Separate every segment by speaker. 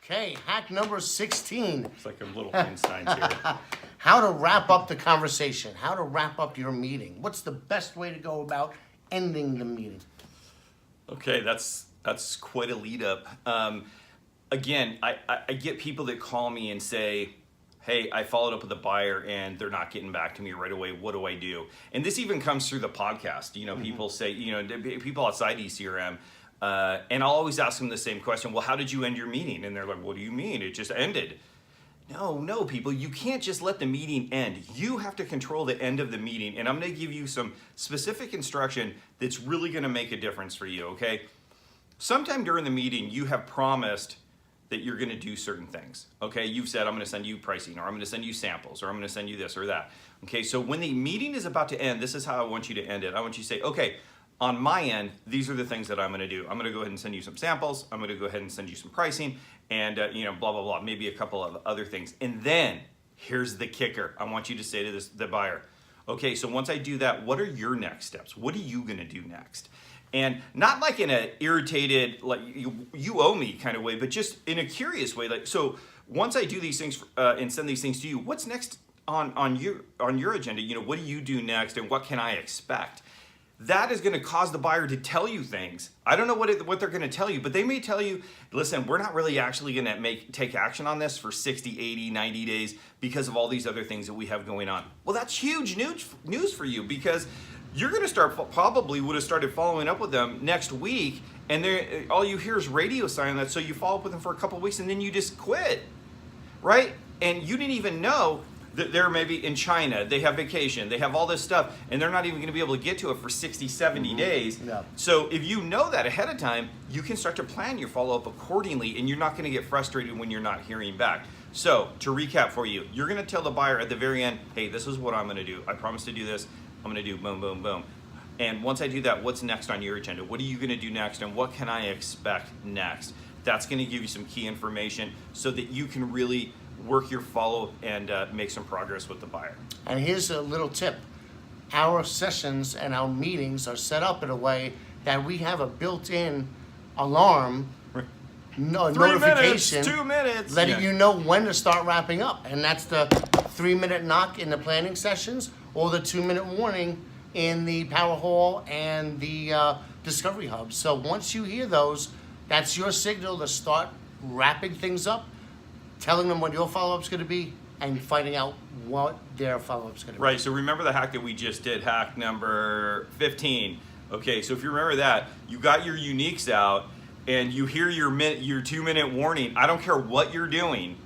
Speaker 1: Okay, hack number 16.
Speaker 2: It's like a little Einstein's here.
Speaker 1: How to wrap up the conversation. How to wrap up your meeting. What's the best way to go about ending the meeting?
Speaker 2: Okay, that's quite a lead up. Again, I get people that call me and say, hey, I followed up with the buyer and they're not getting back to me right away. What do I do? And this even comes through the podcast. You know, people say, you know, people outside ECRM, and I'll always ask them the same question. Well, how did you end your meeting? And they're like, what do you mean? It just ended. No, people, you can't just let the meeting end. You have to control the end of the meeting. And I'm going to give you some specific instruction that's really going to make a difference for you, okay? Sometime during the meeting, you have promised that you're going to do certain things, okay? You've said, I'm going to send you pricing, or I'm going to send you samples, or I'm going to send you this or that. Okay, so when the meeting is about to end, this is how I want you to end it. I want you to say, okay, on my end, these are the things that I'm going to do. I'm going to go ahead and send you some samples. I'm going to go ahead and send you some pricing, and you know, blah, blah, blah, maybe a couple of other things. And then, here's the kicker. I want you to say to the buyer, okay, so once I do that, what are your next steps? What are you going to do next? And not like in an irritated, like you owe me kind of way, but just in a curious way. Like, so once I do these things and send these things to you, what's next on your agenda? You know, what do you do next, and what can I expect? That is going to cause the buyer to tell you things. I don't know what they're going to tell you, but they may tell you, listen, we're not really actually going to take action on this for 60, 80, 90 days because of all these other things that we have going on. Well, that's huge news for you, because you're going to probably would have started following up with them next week, and all you hear is radio silence. So you follow up with them for a couple of weeks, and then you just quit, right? And you didn't even know that they're maybe in China, they have vacation, they have all this stuff, and they're not even going to be able to get to it for 60, 70 days.
Speaker 1: Yeah.
Speaker 2: So if you know that ahead of time, you can start to plan your follow-up accordingly, and you're not going to get frustrated when you're not hearing back. So to recap for you, you're going to tell the buyer at the very end, hey, this is what I'm going to do. I promise to do this. I'm going to do boom, boom, boom. And once I do that, what's next on your agenda? What are you going to do next, and what can I expect next? That's going to give you some key information so that you can really work your follow and make some progress with the buyer.
Speaker 1: And here's a little tip. Our sessions and our meetings are set up in a way that we have a built-in alarm, notification,
Speaker 2: 2 minutes,
Speaker 1: letting you know when to start wrapping up. And that's the 3-minute knock in the planning sessions, or the 2-minute warning in the Power Hall and the Discovery Hub. So once you hear those, that's your signal to start wrapping things up, telling them what your follow-up's going to be, and finding out what their follow-up's going to be.
Speaker 2: Right, so remember the hack that we just did, hack number 15. Okay, so if you remember that, you got your uniques out, and you hear your 2-minute warning. I don't care what you're doing.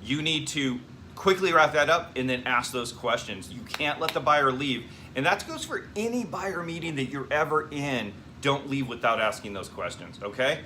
Speaker 2: You need to quickly wrap that up and then ask those questions. You can't let the buyer leave. And that goes for any buyer meeting that you're ever in. Don't leave without asking those questions, okay?